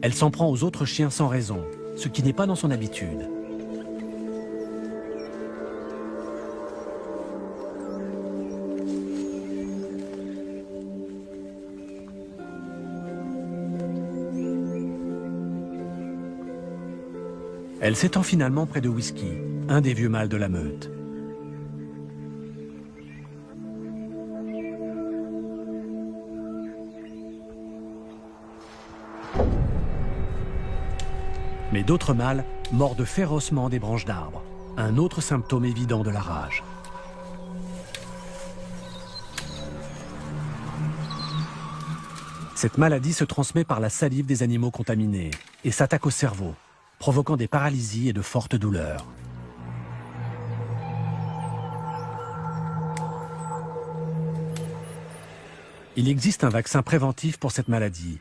Speaker 1: Elle s'en prend aux autres chiens sans raison, ce qui n'est pas dans son habitude. Elle s'étend finalement près de Whisky, un des vieux mâles de la meute. Mais d'autres mâles mordent férocement des branches d'arbres, un autre symptôme évident de la rage. Cette maladie se transmet par la salive des animaux contaminés et s'attaque au cerveau, provoquant des paralysies et de fortes douleurs. Il existe un vaccin préventif pour cette maladie,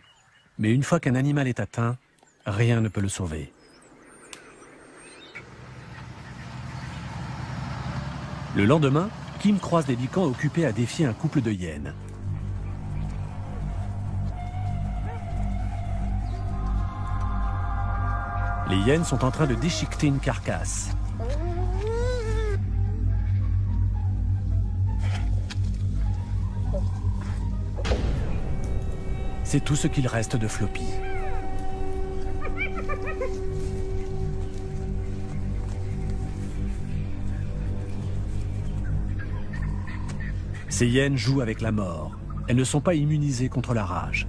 Speaker 1: mais une fois qu'un animal est atteint, rien ne peut le sauver. Le lendemain, Kim croise des licans occupés à défier un couple de hyènes. Les hyènes sont en train de déchiqueter une carcasse. C'est tout ce qu'il reste de Floppy. Ces hyènes jouent avec la mort. Elles ne sont pas immunisées contre la rage.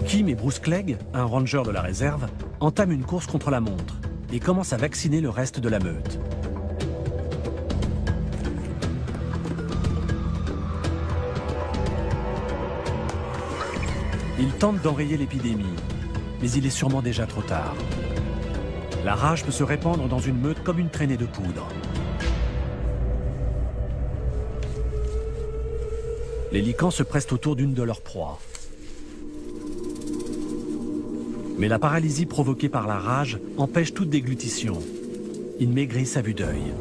Speaker 1: Kim et Bruce Clegg, un ranger de la réserve, entament une course contre la montre et commencent à vacciner le reste de la meute. Ils tentent d'enrayer l'épidémie, mais il est sûrement déjà trop tard. La rage peut se répandre dans une meute comme une traînée de poudre. Les licans se pressent autour d'une de leurs proies. Mais la paralysie provoquée par la rage empêche toute déglutition. Ils maigrissent à vue d'œil.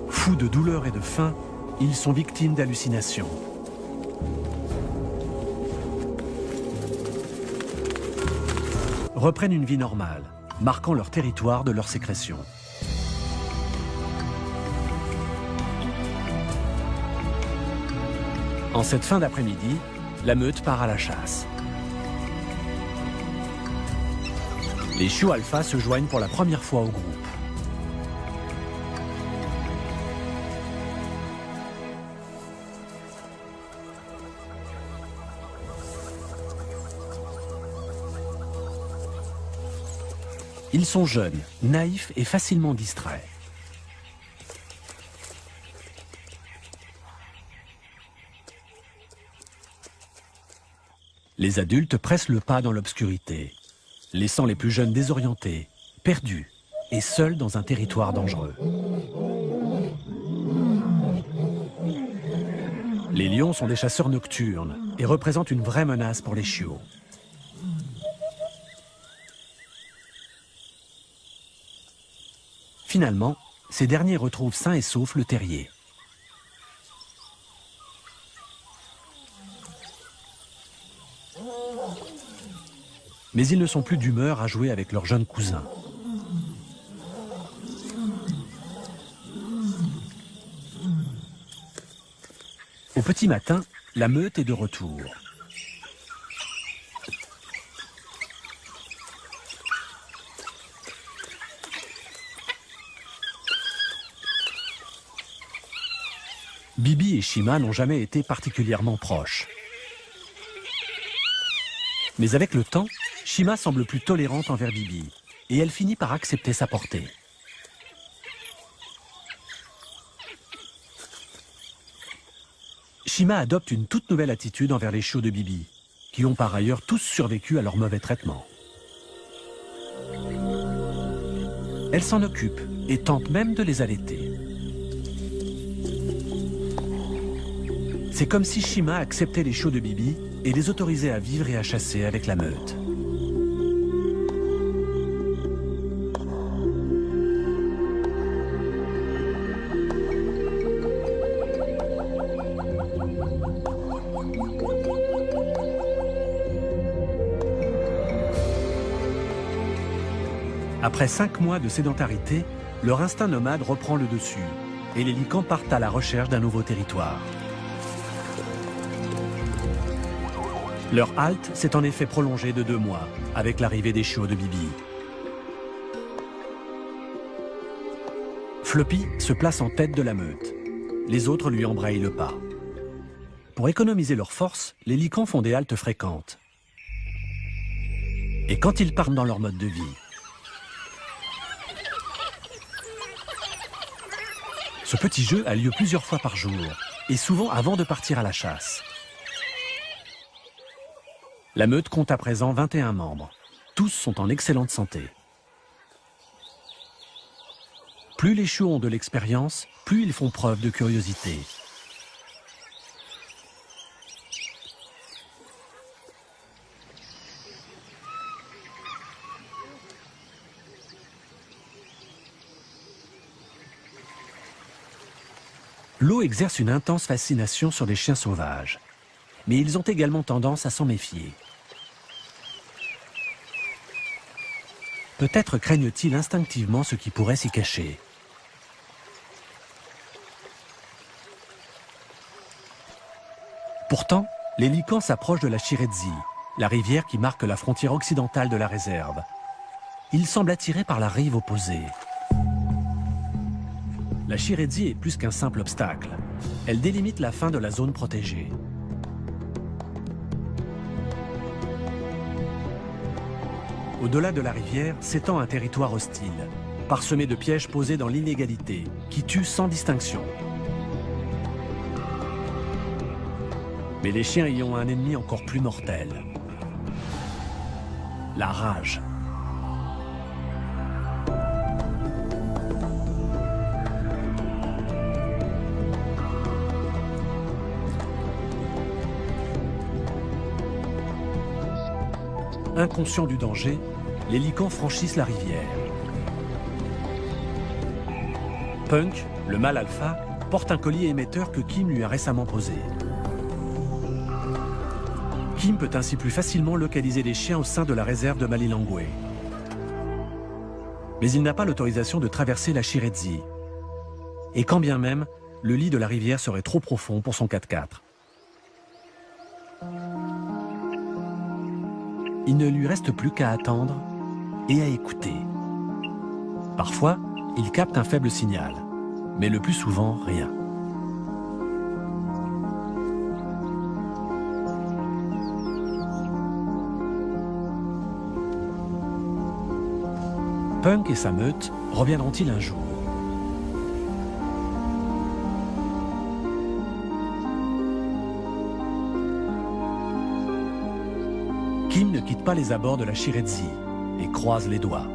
Speaker 1: Fous de douleur et de faim, ils sont victimes d'hallucinations. Reprennent une vie normale, marquant leur territoire de leur sécrétion. En cette fin d'après-midi, la meute part à la chasse. Les chiots alpha se joignent pour la première fois au groupe. Ils sont jeunes, naïfs et facilement distraits. Les adultes pressent le pas dans l'obscurité, laissant les plus jeunes désorientés, perdus et seuls dans un territoire dangereux. Les lions sont des chasseurs nocturnes et représentent une vraie menace pour les chiots. Finalement, ces derniers retrouvent sain et sauf le terrier. Mais ils ne sont plus d'humeur à jouer avec leurs jeunes cousins. Au petit matin, la meute est de retour. Bibi et Shima n'ont jamais été particulièrement proches. Mais avec le temps, Shima semble plus tolérante envers Bibi, et elle finit par accepter sa portée. Shima adopte une toute nouvelle attitude envers les chiots de Bibi, qui ont par ailleurs tous survécu à leur mauvais traitement. Elle s'en occupe et tente même de les allaiter. C'est comme si Shima acceptait les chiots de Bibi et les autorisait à vivre et à chasser avec la meute. Après 5 mois de sédentarité, leur instinct nomade reprend le dessus et les licans partent à la recherche d'un nouveau territoire. Leur halte s'est en effet prolongée de 2 mois avec l'arrivée des chiots de Bibi. Floppy se place en tête de la meute. Les autres lui embrayent le pas. Pour économiser leurs forces, les licans font des haltes fréquentes. Et quand ils partent dans leur mode de vie, ce petit jeu a lieu plusieurs fois par jour, et souvent avant de partir à la chasse. La meute compte à présent 21 membres. Tous sont en excellente santé. Plus les chiots ont de l'expérience, plus ils font preuve de curiosité. L'eau exerce une intense fascination sur les chiens sauvages, mais ils ont également tendance à s'en méfier. Peut-être craignent-ils instinctivement ce qui pourrait s'y cacher. Pourtant, les licans s'approchent de la Chiredzi, la rivière qui marque la frontière occidentale de la réserve. Ils semblent attirés par la rive opposée. La Chiredzi est plus qu'un simple obstacle. Elle délimite la fin de la zone protégée. Au-delà de la rivière s'étend un territoire hostile, parsemé de pièges posés dans l'inégalité, qui tuent sans distinction. Mais les chiens y ont un ennemi encore plus mortel. La rage. Inconscients du danger, les licans franchissent la rivière. Punk, le mâle alpha, porte un collier émetteur que Kim lui a récemment posé. Kim peut ainsi plus facilement localiser les chiens au sein de la réserve de Malilongwe. Mais il n'a pas l'autorisation de traverser la Chiredzi. Et quand bien même, le lit de la rivière serait trop profond pour son 4x4. Il ne lui reste plus qu'à attendre et à écouter. Parfois, il capte un faible signal, mais le plus souvent, rien. Punk et sa meute reviendront-ils un jour? Kim ne quitte pas les abords de la Chiredzi et croise les doigts.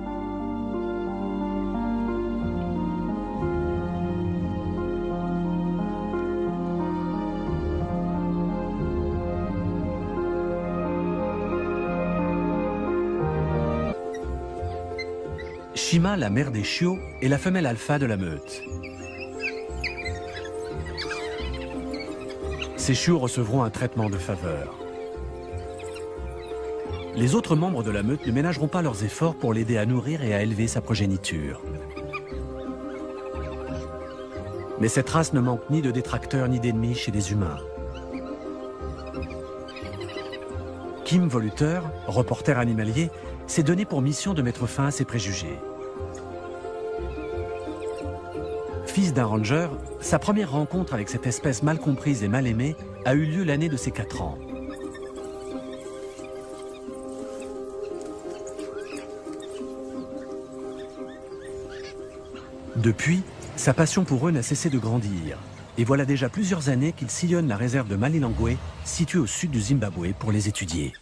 Speaker 1: Shima, la mère des chiots, est la femelle alpha de la meute. Ces chiots recevront un traitement de faveur. Les autres membres de la meute ne ménageront pas leurs efforts pour l'aider à nourrir et à élever sa progéniture. Mais cette race ne manque ni de détracteurs ni d'ennemis chez les humains. Kim Voluteur, reporter animalier, s'est donné pour mission de mettre fin à ces préjugés. Fils d'un ranger, sa première rencontre avec cette espèce mal comprise et mal aimée a eu lieu l'année de ses 4 ans. Depuis, sa passion pour eux n'a cessé de grandir. Et voilà déjà plusieurs années qu'il sillonne la réserve de Malilongwe, située au sud du Zimbabwe, pour les étudier.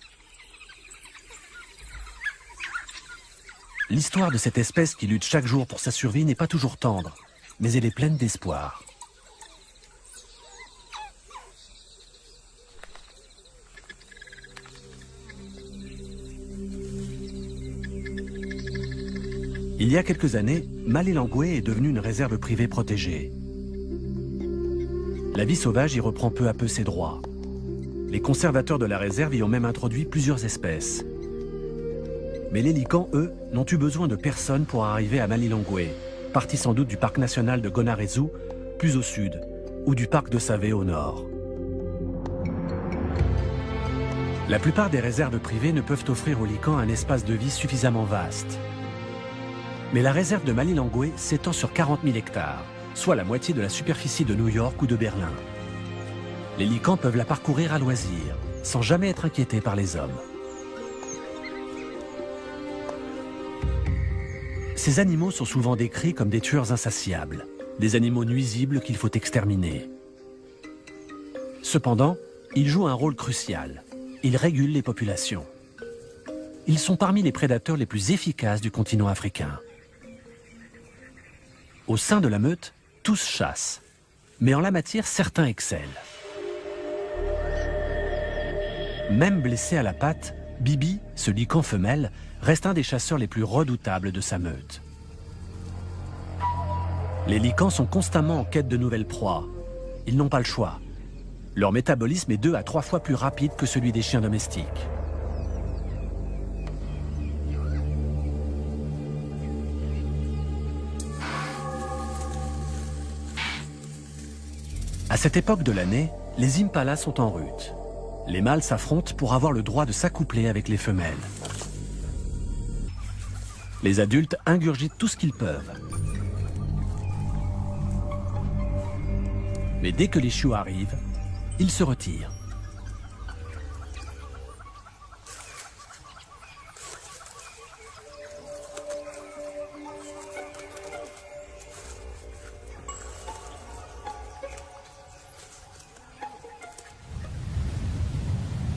Speaker 1: L'histoire de cette espèce qui lutte chaque jour pour sa survie n'est pas toujours tendre, mais elle est pleine d'espoir. Il y a quelques années, Malilongwe est devenue une réserve privée protégée. La vie sauvage y reprend peu à peu ses droits. Les conservateurs de la réserve y ont même introduit plusieurs espèces. Mais les licans, eux, n'ont eu besoin de personne pour arriver à Malilongwe, partie sans doute du parc national de Gonarezu, plus au sud, ou du parc de Save au nord. La plupart des réserves privées ne peuvent offrir aux licans un espace de vie suffisamment vaste. Mais la réserve de Malilongwe s'étend sur 40 000 hectares, soit la moitié de la superficie de New York ou de Berlin. Les licans peuvent la parcourir à loisir, sans jamais être inquiétés par les hommes. Ces animaux sont souvent décrits comme des tueurs insatiables, des animaux nuisibles qu'il faut exterminer. Cependant, ils jouent un rôle crucial. Ils régulent les populations. Ils sont parmi les prédateurs les plus efficaces du continent africain. Au sein de la meute, tous chassent. Mais en la matière, certains excellent. Même blessé à la patte, Bibi, ce lican femelle, reste un des chasseurs les plus redoutables de sa meute. Les licans sont constamment en quête de nouvelles proies. Ils n'ont pas le choix. Leur métabolisme est 2 à 3 fois plus rapide que celui des chiens domestiques. À cette époque de l'année, les impalas sont en rut. Les mâles s'affrontent pour avoir le droit de s'accoupler avec les femelles. Les adultes ingurgitent tout ce qu'ils peuvent. Mais dès que les chiots arrivent, ils se retirent.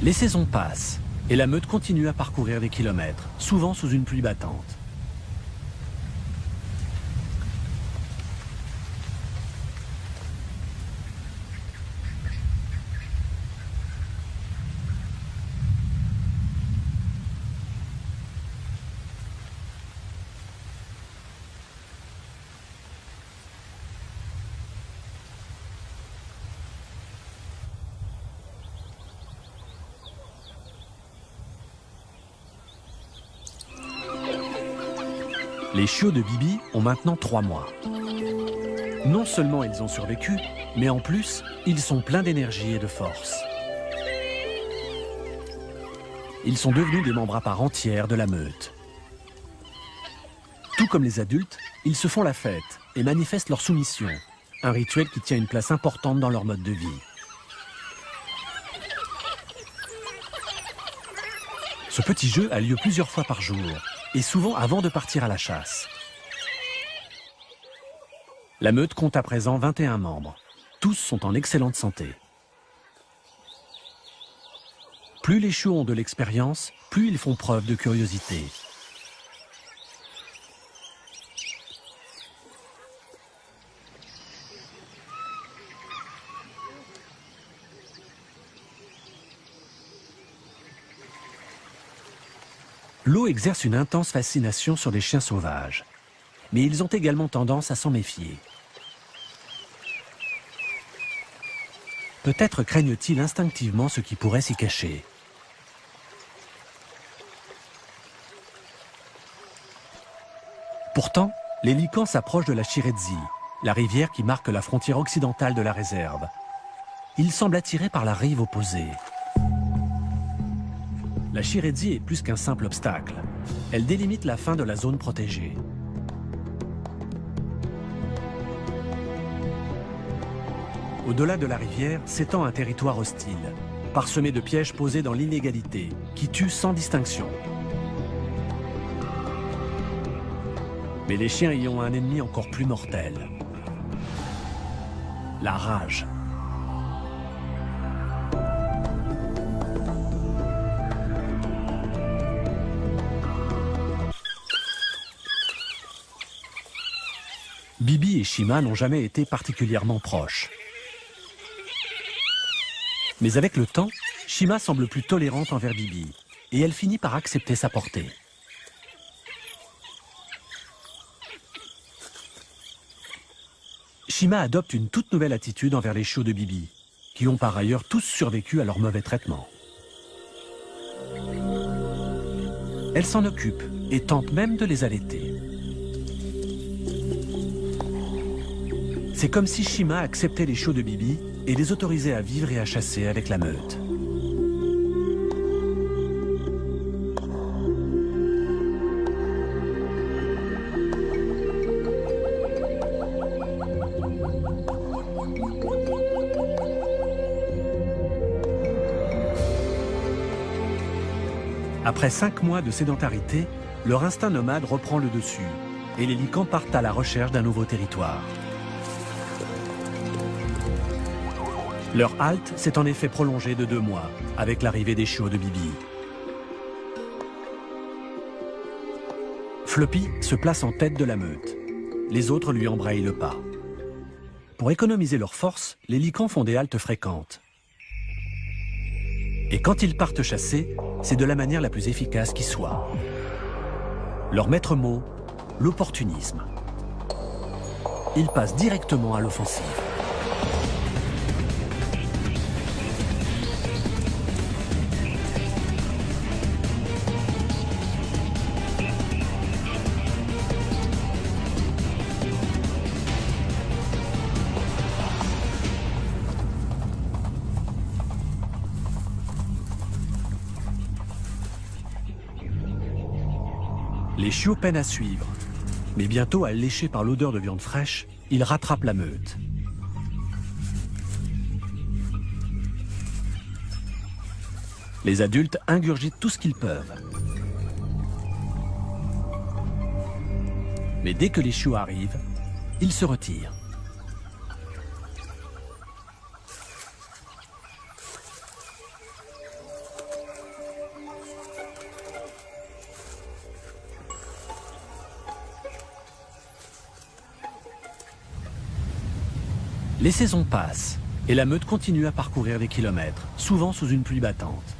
Speaker 1: Les saisons passent et la meute continue à parcourir des kilomètres, souvent sous une pluie battante. Les chiots de Bibi ont maintenant 3 mois. Non seulement ils ont survécu, mais en plus, ils sont pleins d'énergie et de force. Ils sont devenus des membres à part entière de la meute. Tout comme les adultes, ils se font la fête et manifestent leur soumission, un rituel qui tient une place importante dans leur mode de vie. Ce petit jeu a lieu plusieurs fois par jour, et souvent avant de partir à la chasse. La meute compte à présent 21 membres. Tous sont en excellente santé. Plus les chiots ont de l'expérience, plus ils font preuve de curiosité. L'eau exerce une intense fascination sur les chiens sauvages, mais ils ont également tendance à s'en méfier. Peut-être craignent-ils instinctivement ce qui pourrait s'y cacher. Pourtant, les licans s'approchent de la Chiredzi, la rivière qui marque la frontière occidentale de la réserve. Ils semblent attirés par la rive opposée. La Chiredzi est plus qu'un simple obstacle. Elle délimite la fin de la zone protégée. Au-delà de la rivière s'étend un territoire hostile, parsemé de pièges posés dans l'illégalité, qui tuent sans distinction. Mais les chiens y ont un ennemi encore plus mortel. La rage. Bibi et Shima n'ont jamais été particulièrement proches. Mais avec le temps, Shima semble plus tolérante envers Bibi, et elle finit par accepter sa portée. Shima adopte une toute nouvelle attitude envers les chiots de Bibi, qui ont par ailleurs tous survécu à leur mauvais traitement. Elle s'en occupe et tente même de les allaiter. C'est comme si Shima acceptait les chiots de Bibi et les autorisait à vivre et à chasser avec la meute. Après 5 mois de sédentarité, leur instinct nomade reprend le dessus et les licans partent à la recherche d'un nouveau territoire. Leur halte s'est en effet prolongée de 2 mois avec l'arrivée des chiots de Bibi. Floppy se place en tête de la meute. Les autres lui embrayent le pas. Pour économiser leurs forces, les licans font des haltes fréquentes. Et quand ils partent chasser, c'est de la manière la plus efficace qui soit. Leur maître mot, l'opportunisme. Ils passent directement à l'offensive. Les chiots peinent à suivre, mais bientôt, alléchés par l'odeur de viande fraîche, ils rattrapent la meute. Les adultes ingurgitent tout ce qu'ils peuvent. Mais dès que les chiots arrivent, ils se retirent. Les saisons passent et la meute continue à parcourir des kilomètres, souvent sous une pluie battante.